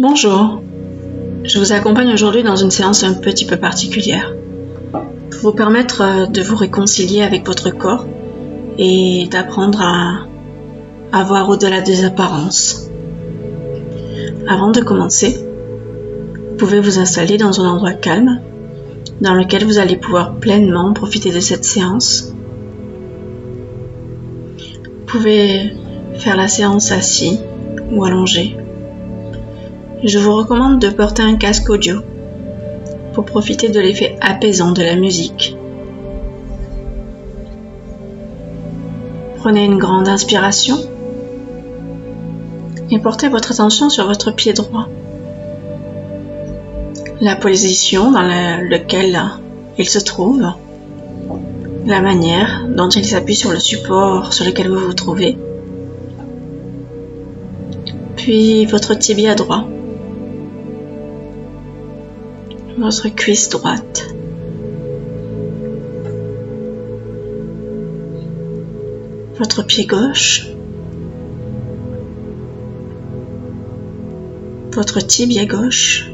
Bonjour, je vous accompagne aujourd'hui dans une séance un petit peu particulière pour vous permettre de vous réconcilier avec votre corps et d'apprendre à voir au-delà des apparences. Avant de commencer, vous pouvez vous installer dans un endroit calme dans lequel vous allez pouvoir pleinement profiter de cette séance. Vous pouvez faire la séance assis ou allongé. Je vous recommande de porter un casque audio pour profiter de l'effet apaisant de la musique. Prenez une grande inspiration et portez votre attention sur votre pied droit. La position dans laquelle il se trouve, la manière dont il s'appuie sur le support sur lequel vous vous trouvez, puis votre tibia droit, votre cuisse droite, votre pied gauche, votre tibia gauche,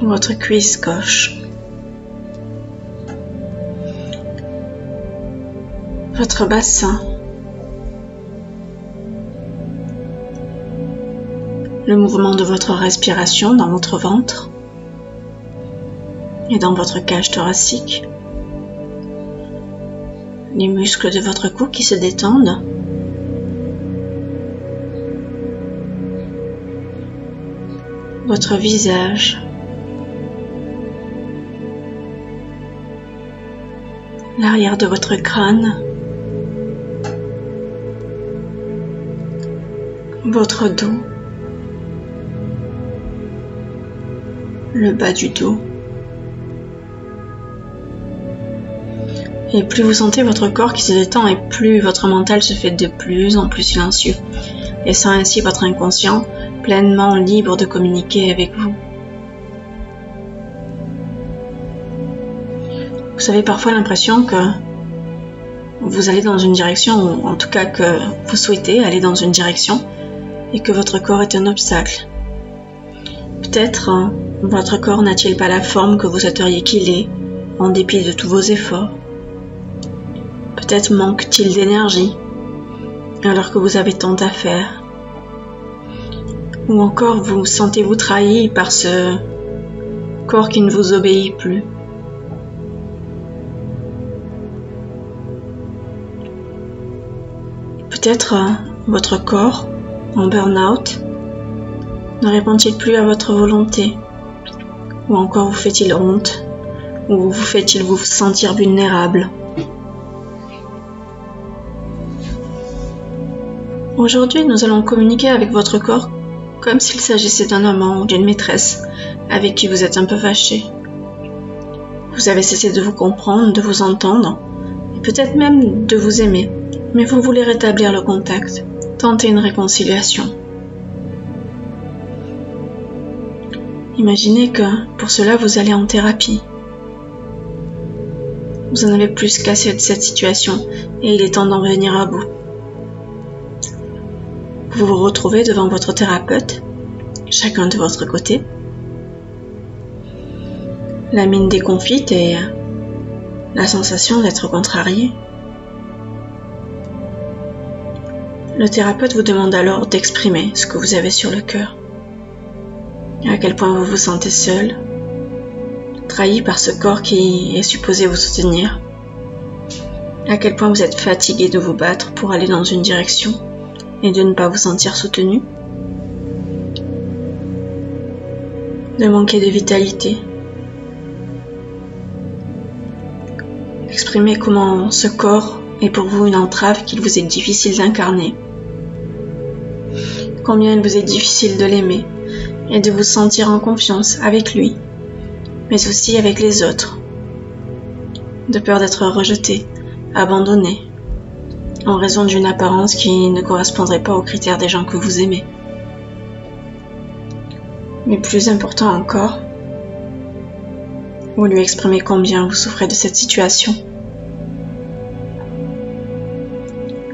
votre cuisse gauche, votre bassin, le mouvement de votre respiration dans votre ventre et dans votre cage thoracique, les muscles de votre cou qui se détendent, votre visage, l'arrière de votre crâne, votre dos, le bas du dos. Et plus vous sentez votre corps qui se détend et plus votre mental se fait de plus en plus silencieux, laissant ainsi votre inconscient pleinement libre de communiquer avec vous. Vous avez parfois l'impression que vous allez dans une direction, ou en tout cas que vous souhaitez aller dans une direction, et que votre corps est un obstacle. Peut-être votre corps n'a-t-il pas la forme que vous souhaiteriez qu'il ait, en dépit de tous vos efforts. Peut-être manque-t-il d'énergie, alors que vous avez tant à faire. Ou encore vous sentez-vous trahi par ce corps qui ne vous obéit plus. Peut-être votre corps, en burn-out, ne répond-il plus à votre volonté, ou encore vous fait-il honte, ou vous fait-il vous sentir vulnérable. Aujourd'hui, nous allons communiquer avec votre corps comme s'il s'agissait d'un amant ou d'une maîtresse avec qui vous êtes un peu fâché. Vous avez cessé de vous comprendre, de vous entendre, et peut-être même de vous aimer, mais vous voulez rétablir le contact, tenter une réconciliation. Imaginez que, pour cela, vous allez en thérapie. Vous en avez plus qu'assez de cette situation et il est temps d'en venir à bout. Vous vous retrouvez devant votre thérapeute, chacun de votre côté, la mine déconfite et la sensation d'être contrarié. Le thérapeute vous demande alors d'exprimer ce que vous avez sur le cœur. À quel point vous vous sentez seul, trahi par ce corps qui est supposé vous soutenir. À quel point vous êtes fatigué de vous battre pour aller dans une direction et de ne pas vous sentir soutenu. De manquer de vitalité. Exprimez comment ce corps est pour vous une entrave qu'il vous est difficile d'incarner. Combien il vous est difficile de l'aimer et de vous sentir en confiance avec lui, mais aussi avec les autres, de peur d'être rejeté, abandonné, en raison d'une apparence qui ne correspondrait pas aux critères des gens que vous aimez. Mais plus important encore, vous lui exprimez combien vous souffrez de cette situation.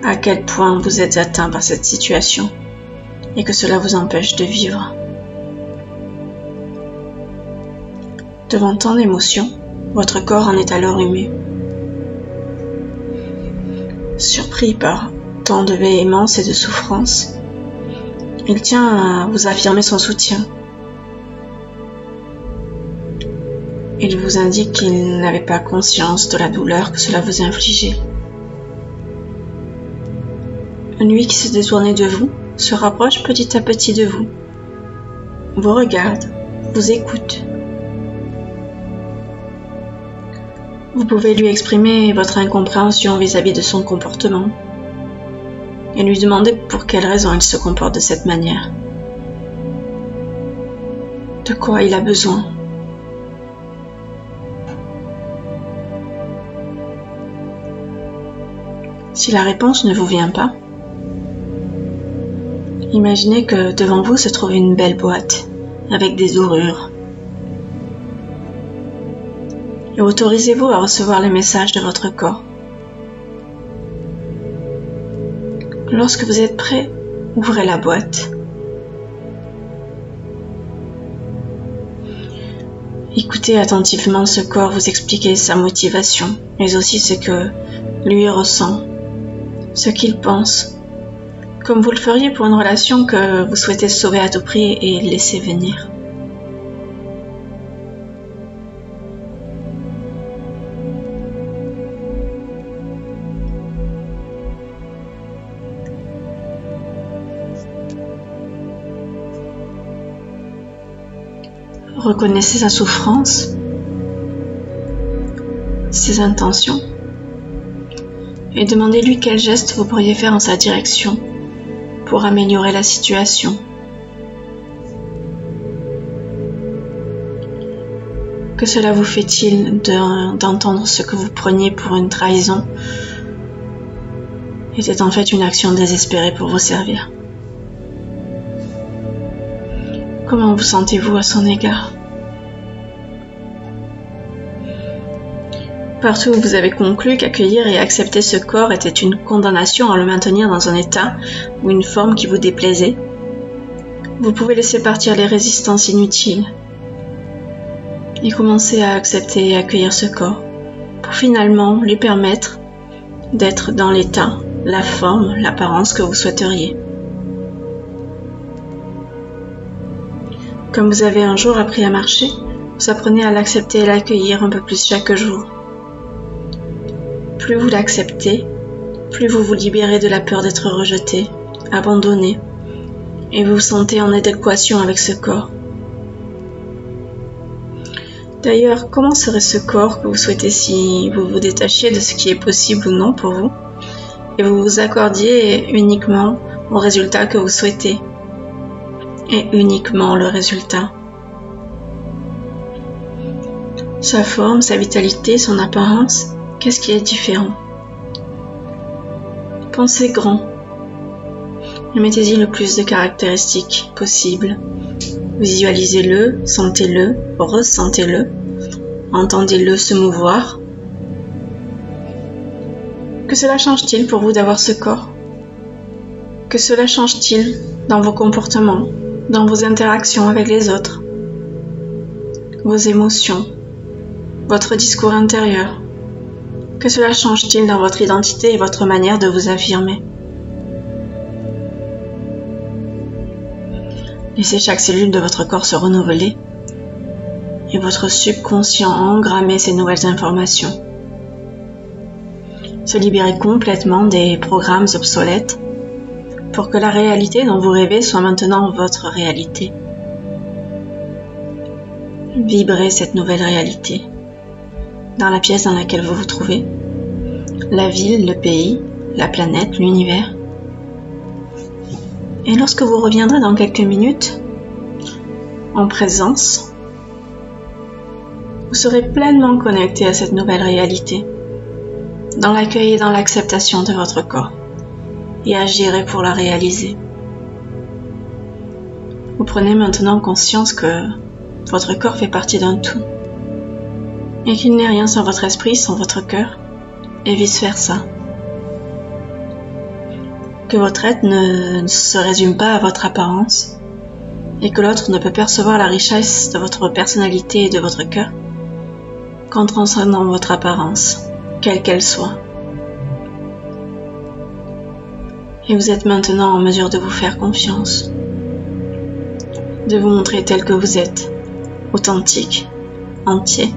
à quel point vous êtes atteint par cette situation et que cela vous empêche de vivre. Devant tant d'émotions, votre corps en est alors ému. Surpris par tant de véhémence et de souffrance, il tient à vous affirmer son soutien. Il vous indique qu'il n'avait pas conscience de la douleur que cela vous infligeait. Lui qui se détournait de vous se rapproche petit à petit de vous, vous regarde, vous écoute. Vous pouvez lui exprimer votre incompréhension vis-à-vis de son comportement et lui demander pour quelle raison il se comporte de cette manière. De quoi il a besoin. Si la réponse ne vous vient pas, imaginez que devant vous se trouve une belle boîte avec des dorures. Et autorisez-vous à recevoir les messages de votre corps. Lorsque vous êtes prêt, ouvrez la boîte. Écoutez attentivement ce corps vous expliquer sa motivation, mais aussi ce que lui ressent, ce qu'il pense, comme vous le feriez pour une relation que vous souhaitez sauver à tout prix et laisser venir. Reconnaissez sa souffrance, ses intentions, et demandez-lui quel geste vous pourriez faire en sa direction pour améliorer la situation. Que cela vous fait-il d'entendre ce que vous preniez pour une trahison était en fait une action désespérée pour vous servir? Comment vous sentez-vous à son égard? Partout où vous avez conclu qu'accueillir et accepter ce corps était une condamnation à le maintenir dans un état ou une forme qui vous déplaisait, vous pouvez laisser partir les résistances inutiles et commencer à accepter et accueillir ce corps pour finalement lui permettre d'être dans l'état, la forme, l'apparence que vous souhaiteriez. Comme vous avez un jour appris à marcher, vous apprenez à l'accepter et l'accueillir un peu plus chaque jour. Plus vous l'acceptez, plus vous vous libérez de la peur d'être rejeté, abandonné, et vous vous sentez en adéquation avec ce corps. D'ailleurs, comment serait ce corps que vous souhaitez si vous vous détachiez de ce qui est possible ou non pour vous, et vous vous accordiez uniquement au résultat que vous souhaitez, et uniquement le résultat. Sa forme, sa vitalité, son apparence, qu'est-ce qui est différent? Pensez grand et mettez-y le plus de caractéristiques possibles. Visualisez-le, sentez-le, ressentez-le, entendez-le se mouvoir. Que cela change-t-il pour vous d'avoir ce corps? Que cela change-t-il dans vos comportements, dans vos interactions avec les autres, vos émotions, votre discours intérieur? Que cela change-t-il dans votre identité et votre manière de vous affirmer? Laissez chaque cellule de votre corps se renouveler et votre subconscient engrammer ces nouvelles informations. Se libérer complètement des programmes obsolètes pour que la réalité dont vous rêvez soit maintenant votre réalité. Vibrez cette nouvelle réalité dans la pièce dans laquelle vous vous trouvez, la ville, le pays, la planète, l'univers. Et lorsque vous reviendrez dans quelques minutes, en présence, vous serez pleinement connecté à cette nouvelle réalité, dans l'accueil et dans l'acceptation de votre corps, et agirez pour la réaliser. Vous prenez maintenant conscience que votre corps fait partie d'un tout, et qu'il n'est rien sans votre esprit, sans votre cœur, et vice-versa. que votre être ne se résume pas à votre apparence et que l'autre ne peut percevoir la richesse de votre personnalité et de votre cœur qu'en transcendant votre apparence, quelle qu'elle soit. Et vous êtes maintenant en mesure de vous faire confiance, de vous montrer tel que vous êtes, authentique, entier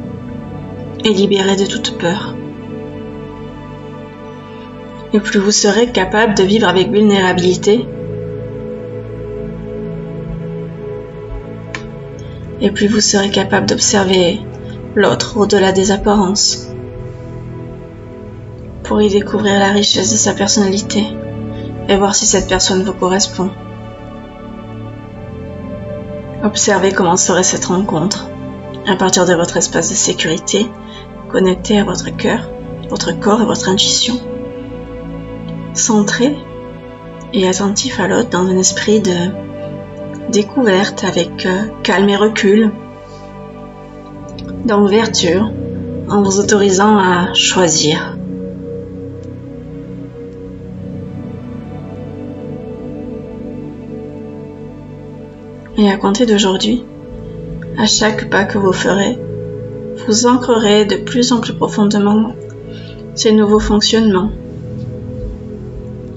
et libéré de toute peur. Et plus vous serez capable de vivre avec vulnérabilité, et plus vous serez capable d'observer l'autre au-delà des apparences, pour y découvrir la richesse de sa personnalité et voir si cette personne vous correspond. Observez comment serait cette rencontre, à partir de votre espace de sécurité, connecté à votre cœur, votre corps et votre intuition. Centré et attentif à l'autre dans un esprit de découverte avec calme et recul, d'ouverture, en vous autorisant à choisir. Et à compter d'aujourd'hui, à chaque pas que vous ferez, vous ancrerez de plus en plus profondément ces nouveaux fonctionnements,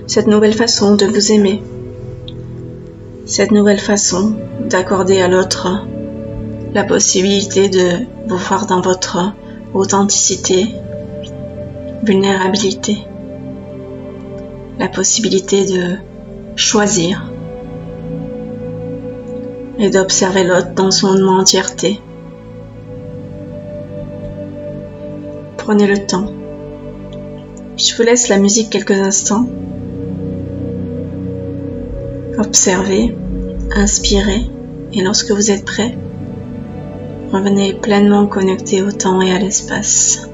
cette nouvelle façon de vous aimer, cette nouvelle façon d'accorder à l'autre la possibilité de vous voir dans votre authenticité, vulnérabilité, la possibilité de choisir et d'observer l'autre dans son entièreté. Prenez le temps. Je vous laisse la musique quelques instants. Observez, inspirez, et lorsque vous êtes prêt, revenez pleinement connecté au temps et à l'espace.